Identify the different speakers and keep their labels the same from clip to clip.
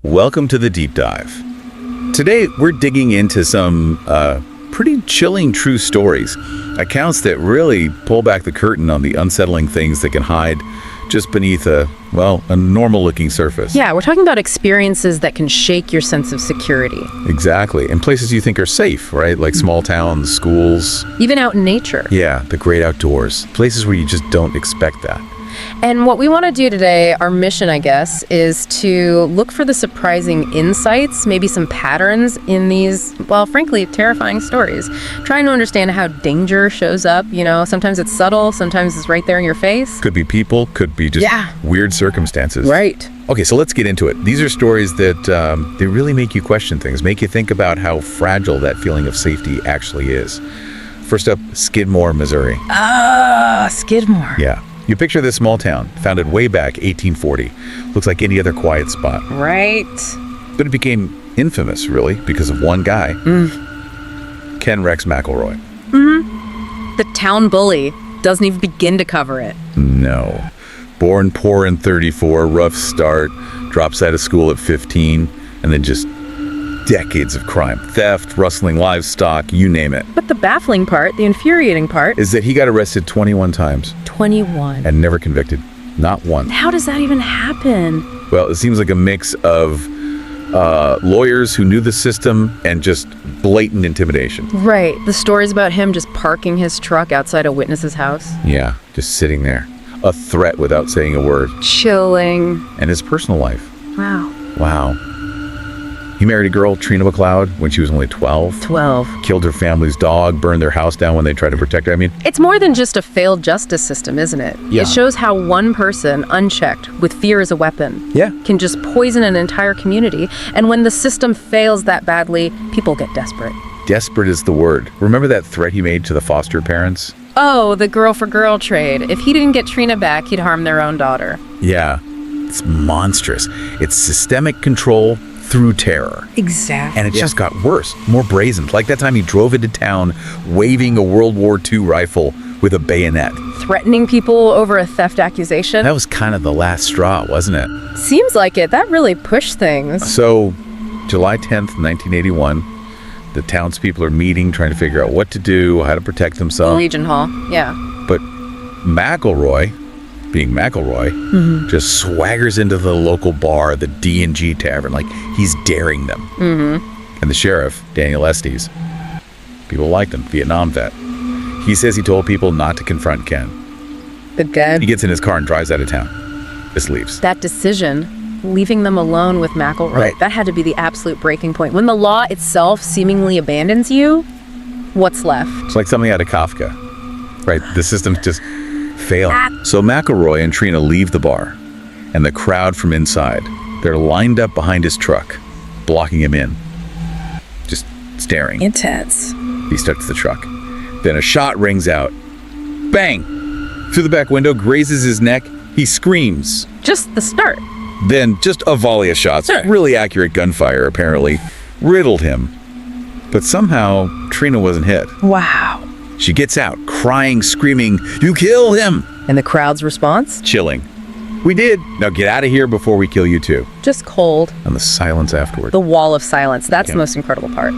Speaker 1: Welcome to the Deep Dive. Today, we're digging into some pretty chilling true stories, accounts that really pull back the curtain on the unsettling things that can hide just beneath a normal-looking surface.
Speaker 2: Yeah, we're talking about experiences that can shake your sense of security.
Speaker 1: Exactly, and places you think are safe, right? Like small towns, schools.
Speaker 2: Even out in nature.
Speaker 1: Yeah, the great outdoors. Places where you just don't expect that.
Speaker 2: And what we want to do today, our mission, I guess, is to look for the surprising insights, maybe some patterns in these, frankly, terrifying stories. Trying to understand how danger shows up. You know, sometimes it's subtle, sometimes it's right there in your face.
Speaker 1: Could be people, could be just weird circumstances.
Speaker 2: Right.
Speaker 1: Okay, so let's get into it. These are stories that they really make you question things, make you think about how fragile that feeling of safety actually is. First up, Skidmore, Missouri.
Speaker 2: Skidmore.
Speaker 1: Yeah. You picture this small town, founded way back 1840. Looks like any other quiet spot.
Speaker 2: Right.
Speaker 1: But it became infamous, really, because of one guy. Ken Rex McElroy.
Speaker 2: The town bully doesn't even begin to cover it.
Speaker 1: No. Born poor in 34, rough start, drops out of school at 15, and then just decades of crime. Theft, rustling livestock, you name it.
Speaker 2: But the baffling part, the infuriating part,
Speaker 1: Is that he got arrested 21 times
Speaker 2: 21.
Speaker 1: and never convicted. Not one.
Speaker 2: How does that even happen?
Speaker 1: Well, it seems like a mix of lawyers who knew the system and just blatant intimidation.
Speaker 2: Right. The stories about him just parking his truck outside a witness's house.
Speaker 1: Yeah, just sitting there. A threat without saying a word.
Speaker 2: Chilling.
Speaker 1: And his personal life.
Speaker 2: Wow.
Speaker 1: Wow. He married a girl, Trina McLeod, when she was only 12.
Speaker 2: 12.
Speaker 1: Killed her family's dog, burned their house down when they tried to protect her. I mean,
Speaker 2: It's more than just a failed justice system, isn't it?
Speaker 1: Yeah.
Speaker 2: It shows how one person, unchecked, with fear as a weapon,
Speaker 1: yeah.
Speaker 2: can just poison an entire community. And when the system fails that badly, people get desperate.
Speaker 1: Desperate is the word. Remember that threat he made to the foster parents?
Speaker 2: Oh, the girl-for-girl trade. If he didn't get Trina back, he'd harm their own daughter.
Speaker 1: Yeah. It's monstrous. It's systemic control through terror.
Speaker 2: Exactly.
Speaker 1: And it just got worse, more brazen. Like that time he drove into town waving a World War II rifle with a bayonet.
Speaker 2: Threatening people over a theft accusation.
Speaker 1: That was kind of the last straw, wasn't it?
Speaker 2: Seems like it. That really pushed things.
Speaker 1: So, July 10th, 1981, the townspeople are meeting, trying to figure out what to do, how to protect themselves.
Speaker 2: Legion Hall, yeah.
Speaker 1: But McElroy, being McElroy, just swaggers into the local bar, the D&G Tavern, like he's daring them. And the sheriff, Daniel Estes, people liked him, Vietnam vet. He says he told people not to confront Ken.
Speaker 2: The guy.
Speaker 1: He gets in his car and drives out of town. Just leaves.
Speaker 2: That decision, leaving them alone with McElroy,
Speaker 1: Right.
Speaker 2: that had to be the absolute breaking point. When the law itself seemingly abandons you, what's left?
Speaker 1: It's like something out of Kafka, right? The system's just failed. So McElroy and Trina leave the bar, and the crowd from inside, they're lined up behind his truck, blocking him in, just staring.
Speaker 2: Intense.
Speaker 1: He starts the truck. Then a shot rings out. Bang! Through the back window, grazes his neck. He screams.
Speaker 2: Just the start.
Speaker 1: Then just a volley of shots, really accurate gunfire apparently, riddled him. But somehow, Trina wasn't hit.
Speaker 2: Wow.
Speaker 1: She gets out, crying, screaming, "You killed him!"
Speaker 2: And the crowd's response?
Speaker 1: Chilling. "We did. Now get out of here before we kill you too."
Speaker 2: Just cold.
Speaker 1: And the silence afterward.
Speaker 2: The wall of silence. That's
Speaker 1: Yeah.
Speaker 2: the most incredible part.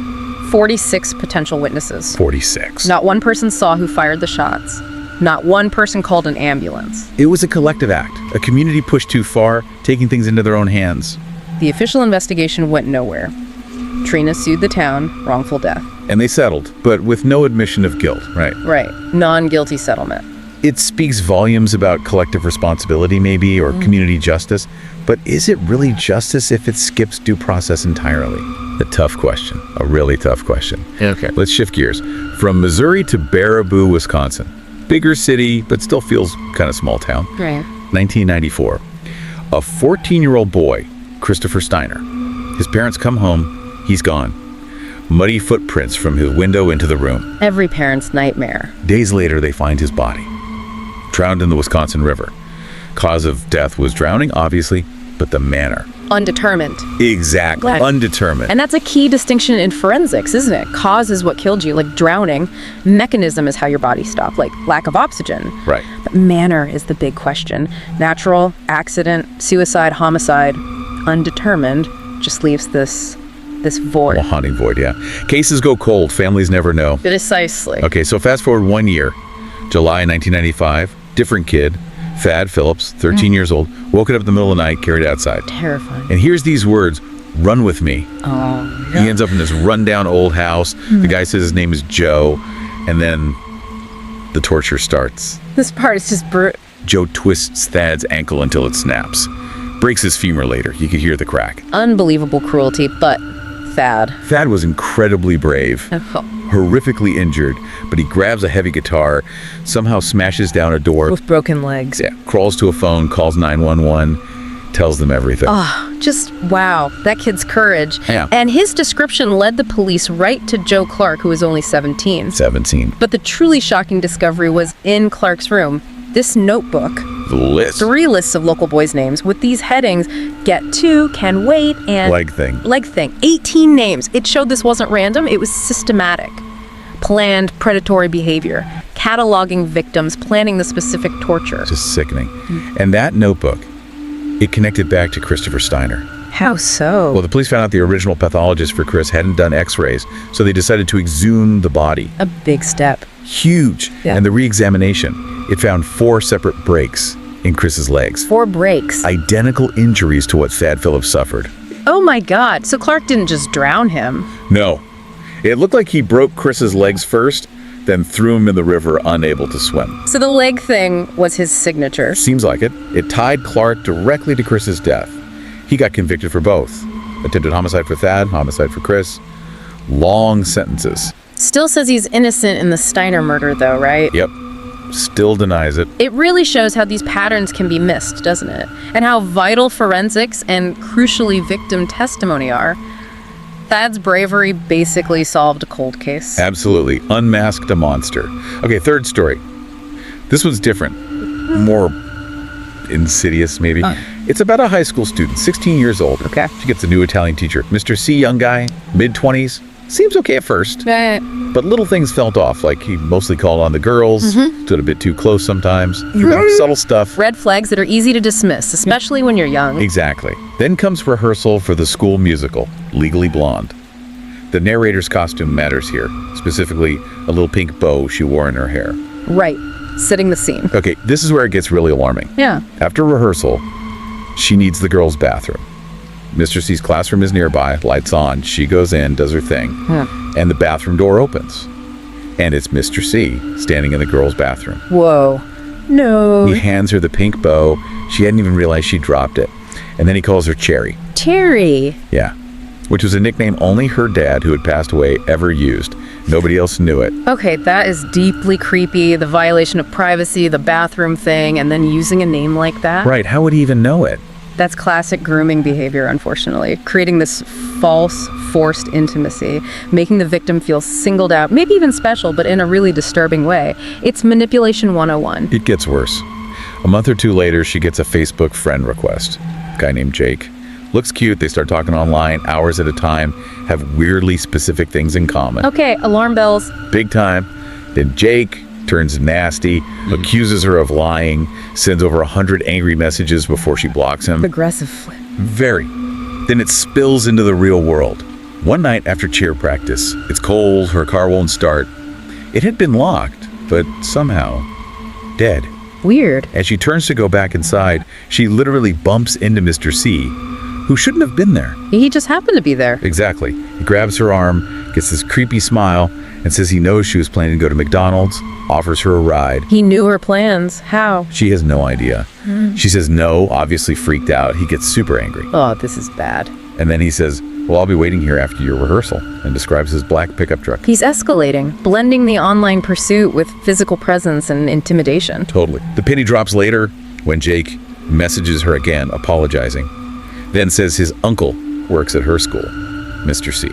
Speaker 2: 46 potential witnesses.
Speaker 1: 46.
Speaker 2: Not one person saw who fired the shots. Not one person called an ambulance.
Speaker 1: It was a collective act. A community pushed too far, taking things into their own hands.
Speaker 2: The official investigation went nowhere. Trina sued the town, wrongful death.
Speaker 1: And they settled, but with no admission of guilt, right?
Speaker 2: Right. Non-guilty settlement.
Speaker 1: It speaks volumes about collective responsibility, maybe, or community justice. But is it really justice if it skips due process entirely? A tough question. A really tough question.
Speaker 2: Okay.
Speaker 1: Let's shift gears. From Missouri to Baraboo, Wisconsin. Bigger city, but still feels kind of small town.
Speaker 2: Right.
Speaker 1: 1994. A 14-year-old boy, Christopher Steiner. His parents come home. He's gone. Muddy footprints from his window into the room.
Speaker 2: Every parent's nightmare.
Speaker 1: Days later, they find his body, drowned in the Wisconsin River. Cause of death was drowning, obviously, but the manner.
Speaker 2: Undetermined.
Speaker 1: Exactly.
Speaker 2: Right.
Speaker 1: Undetermined.
Speaker 2: And that's a key distinction in forensics, isn't it? Cause is what killed you, like drowning. Mechanism is how your body stopped, like lack of oxygen.
Speaker 1: Right.
Speaker 2: But manner is the big question. Natural, accident, suicide, homicide, undetermined, just leaves this void.
Speaker 1: A haunting void, yeah. Cases go cold. Families never know.
Speaker 2: Precisely.
Speaker 1: Okay, so fast forward 1 year, July 1995, different kid, Thad Phillips, 13 years old, woken up in the middle of the night, carried outside.
Speaker 2: Terrifying.
Speaker 1: And here's these words, "Run with me."
Speaker 2: Oh,
Speaker 1: He ends up in this rundown old house. The guy says his name is Joe, and then the torture starts.
Speaker 2: this part is just
Speaker 1: Joe twists Thad's ankle until it snaps. Breaks his femur later. You could hear the crack.
Speaker 2: unbelievable cruelty, but Thad.
Speaker 1: Thad was incredibly brave,
Speaker 2: Oh,
Speaker 1: horrifically injured, but he grabs a heavy guitar, somehow smashes down a door,
Speaker 2: with broken legs.
Speaker 1: yeah, crawls to a phone, calls 911, tells them everything.
Speaker 2: Just wow, that kid's courage.
Speaker 1: Yeah.
Speaker 2: And his description led the police right to Joe Clark, who was only 17.
Speaker 1: 17.
Speaker 2: But the truly shocking discovery was in Clark's room. This notebook,
Speaker 1: The list.
Speaker 2: 3 lists of local boys' names with these headings: get to, can wait, and
Speaker 1: Leg thing.
Speaker 2: 18 names. It showed this wasn't random, it was systematic. Planned predatory behavior, cataloging victims, planning the specific torture.
Speaker 1: Just sickening. And that notebook, it connected back to Christopher Steiner.
Speaker 2: How so?
Speaker 1: Well, the police found out the original pathologist for Chris hadn't done x-rays, so they decided to exhume the body.
Speaker 2: A big step.
Speaker 1: Huge.
Speaker 2: Yeah.
Speaker 1: And the re-examination, it found 4 separate breaks in Chris's legs.
Speaker 2: 4 breaks.
Speaker 1: Identical injuries to what Thad Phillips suffered.
Speaker 2: Oh my God. So Clark didn't just drown him.
Speaker 1: No. It looked like he broke Chris's legs first, then threw him in the river unable to swim.
Speaker 2: So the leg thing was his signature.
Speaker 1: Seems like it. It tied Clark directly to Chris's death. He got convicted for both. Attempted homicide for Thad, homicide for Chris. Long sentences.
Speaker 2: Still says he's innocent in the Steiner murder, though, right?
Speaker 1: Yep. Still denies it.
Speaker 2: It really shows how these patterns can be missed, doesn't it? And how vital forensics and, crucially, victim testimony are. Thad's bravery basically solved a cold case.
Speaker 1: Absolutely. Unmasked a monster. Okay, third story. This one's different. More insidious, maybe. It's about a high school student, 16 years old.
Speaker 2: Okay.
Speaker 1: She gets a new Italian teacher. Mr. C, young guy, mid-20s. Seems okay at first, but little things felt off, like he mostly called on the girls, stood a bit too close sometimes. Subtle stuff.
Speaker 2: Red flags that are easy to dismiss, especially when you're young.
Speaker 1: Exactly. Then comes rehearsal for the school musical, Legally Blonde. The narrator's costume matters here, specifically a little pink bow she wore in her hair.
Speaker 2: Right. Setting the scene.
Speaker 1: Okay, this is where it gets really alarming.
Speaker 2: Yeah.
Speaker 1: After rehearsal, she needs the girls' bathroom. Mr. C's classroom is nearby, lights on. She goes in, does her thing, and the bathroom door opens. And it's Mr. C standing in the girls' bathroom.
Speaker 2: Whoa. No.
Speaker 1: He hands her the pink bow. She hadn't even realized she dropped it. And then he calls her Cherry.
Speaker 2: Terry.
Speaker 1: Yeah. Which was a nickname only her dad, who had passed away, ever used. Nobody else knew it.
Speaker 2: Okay, that is deeply creepy. The violation of privacy, the bathroom thing, and then using a name like that.
Speaker 1: Right, how would he even know it?
Speaker 2: That's classic grooming behavior, unfortunately. Creating this false, forced intimacy, making the victim feel singled out, maybe even special, but in a really disturbing way. It's manipulation 101.
Speaker 1: It gets worse. A month or two later, she gets a Facebook friend request. A guy named Jake. Looks cute, they start talking online, hours at a time, have weirdly specific things in common.
Speaker 2: Okay, alarm bells.
Speaker 1: Big time. Then Jake turns nasty, accuses her of lying, sends over 100 angry messages before she blocks him.
Speaker 2: Aggressive.
Speaker 1: Very. Then it spills into the real world. One night after cheer practice, it's cold, her car won't start. It had been locked, but somehow dead.
Speaker 2: Weird.
Speaker 1: As she turns to go back inside, she literally bumps into Mr. C, who shouldn't have been there.
Speaker 2: He just happened to be there.
Speaker 1: Exactly. He grabs her arm, gets this creepy smile, and says he knows she was planning to go to McDonald's, offers her a ride.
Speaker 2: He knew her plans. How?
Speaker 1: She has no idea. She says no, obviously freaked out. He gets super angry.
Speaker 2: Oh, this is bad.
Speaker 1: And then he says, well, I'll be waiting here after your rehearsal, and describes his black pickup truck.
Speaker 2: He's escalating, blending the online pursuit with physical presence and intimidation.
Speaker 1: Totally. The penny drops later when Jake messages her again, apologizing. Then says his uncle works at her school, Mr. C.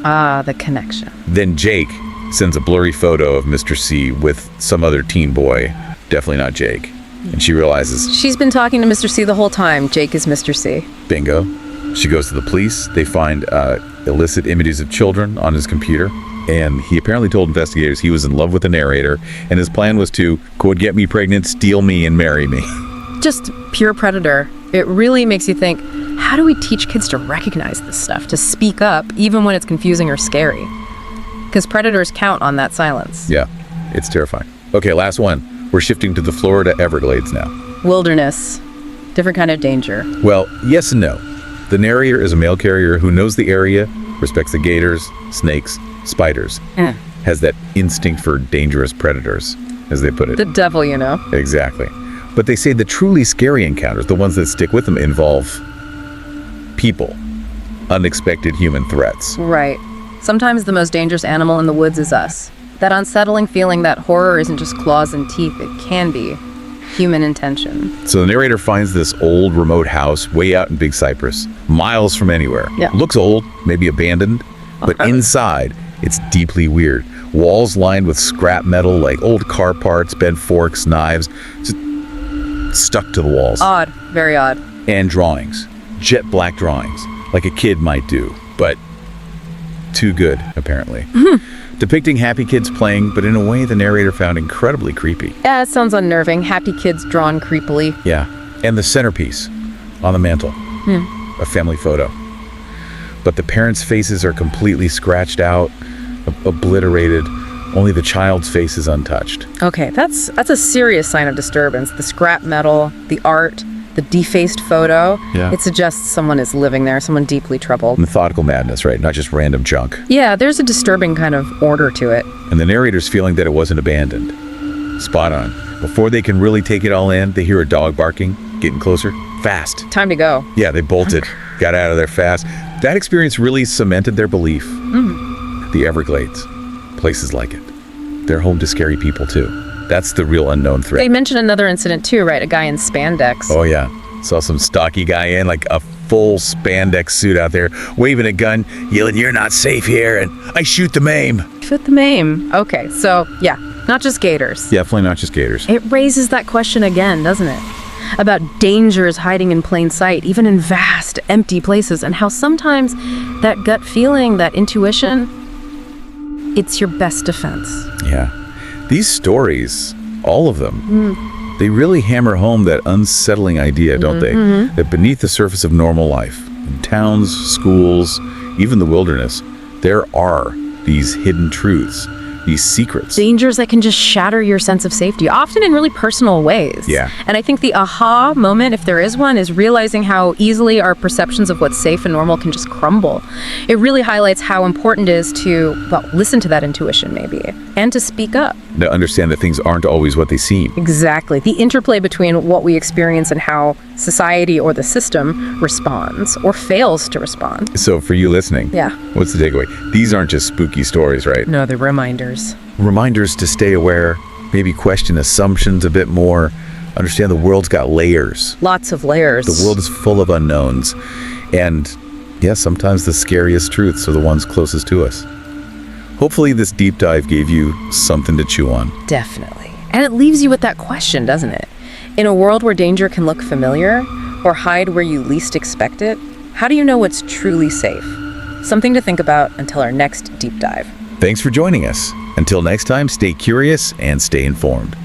Speaker 2: Ah, the connection.
Speaker 1: Then Jake sends a blurry photo of Mr. C with some other teen boy, definitely not Jake. And she realizes,
Speaker 2: She's been talking to Mr. C the whole time. Jake is Mr. C.
Speaker 1: bingo. She goes to the police. They find illicit images of children on his computer. And he apparently told investigators he was in love with the narrator, and his plan was to, quote, get me pregnant, steal me, and marry me.
Speaker 2: Just pure predator. It really makes you think, how do we teach kids to recognize this stuff, to speak up, even when it's confusing or scary? Because predators count on that silence.
Speaker 1: Yeah, it's terrifying. Okay, last one. We're shifting to the Florida Everglades now.
Speaker 2: Wilderness. Different kind of danger.
Speaker 1: Well, yes and no. The narrator is a mail carrier who knows the area, respects the gators, snakes, spiders, has that instinct for dangerous predators, as they put it.
Speaker 2: The devil, you know.
Speaker 1: Exactly. But they say the truly scary encounters, the ones that stick with them, involve people, unexpected human threats.
Speaker 2: Right. Sometimes the most dangerous animal in the woods is us. That unsettling feeling that horror isn't just claws and teeth, it can be human intention.
Speaker 1: So the narrator finds this old remote house way out in Big Cypress, miles from anywhere.
Speaker 2: Yeah.
Speaker 1: Looks old, maybe abandoned, but inside, it's deeply weird. Walls lined with scrap metal like old car parts, bent forks, knives, just stuck to the walls.
Speaker 2: Odd. Very odd.
Speaker 1: And drawings, jet black drawings, like a kid might do, but too good, apparently. Depicting happy kids playing, but in a way the narrator found incredibly creepy.
Speaker 2: Yeah, it sounds unnerving. Happy kids drawn creepily.
Speaker 1: Yeah, and the centerpiece on the mantle, a family photo. But the parents' faces are completely scratched out, obliterated. Only the child's face is untouched.
Speaker 2: Okay, that's a serious sign of disturbance. The scrap metal, the art, the defaced photo.
Speaker 1: Yeah.
Speaker 2: It suggests someone is living there, someone deeply troubled.
Speaker 1: Methodical madness, right? Not just random junk.
Speaker 2: Yeah, there's a disturbing kind of order to it.
Speaker 1: And the narrator's feeling that it wasn't abandoned. Spot on. Before they can really take it all in, they hear a dog barking, getting closer, fast.
Speaker 2: Time to go.
Speaker 1: Yeah, they bolted, got out of there fast. That experience really cemented their belief. The Everglades, places like it. They're home to scary people too. That's the real unknown threat.
Speaker 2: They mentioned another incident too, right? A guy in spandex.
Speaker 1: Oh yeah, saw some stocky guy in like a full spandex suit out there, waving a gun, yelling, "You're not safe here," and "I shoot the maim."
Speaker 2: Fit the meme. Okay, so yeah, not just gators.
Speaker 1: Definitely not just gators.
Speaker 2: It raises that question again, doesn't it? About dangers hiding in plain sight, even in vast, empty places, and how sometimes that gut feeling, that intuition, it's your best defense.
Speaker 1: Yeah. These stories, all of them, they really hammer home that unsettling idea, don't they? That beneath the surface of normal life, in towns, schools, even the wilderness, there are these hidden truths, these secrets.
Speaker 2: Dangers that can just shatter your sense of safety, often in really personal ways.
Speaker 1: Yeah.
Speaker 2: And I think the aha moment, if there is one, is realizing how easily our perceptions of what's safe and normal can just crumble. It really highlights how important it is to, well, listen to that intuition maybe, and to speak up.
Speaker 1: To understand that things aren't always what they seem.
Speaker 2: Exactly. The interplay between what we experience and how society or the system responds or fails to respond.
Speaker 1: So for you listening,
Speaker 2: Yeah.
Speaker 1: what's the takeaway? These aren't just spooky stories, right?
Speaker 2: No, they're reminders.
Speaker 1: Reminders to stay aware, maybe question assumptions a bit more, understand the world's got layers.
Speaker 2: Lots of layers.
Speaker 1: The world is full of unknowns. And yeah, sometimes the scariest truths are the ones closest to us. Hopefully this deep dive gave you something to chew on.
Speaker 2: Definitely. And it leaves you with that question, doesn't it? In a world where danger can look familiar or hide where you least expect it, how do you know what's truly safe? Something to think about until our next deep dive.
Speaker 1: Thanks for joining us. Until next time, stay curious and stay informed.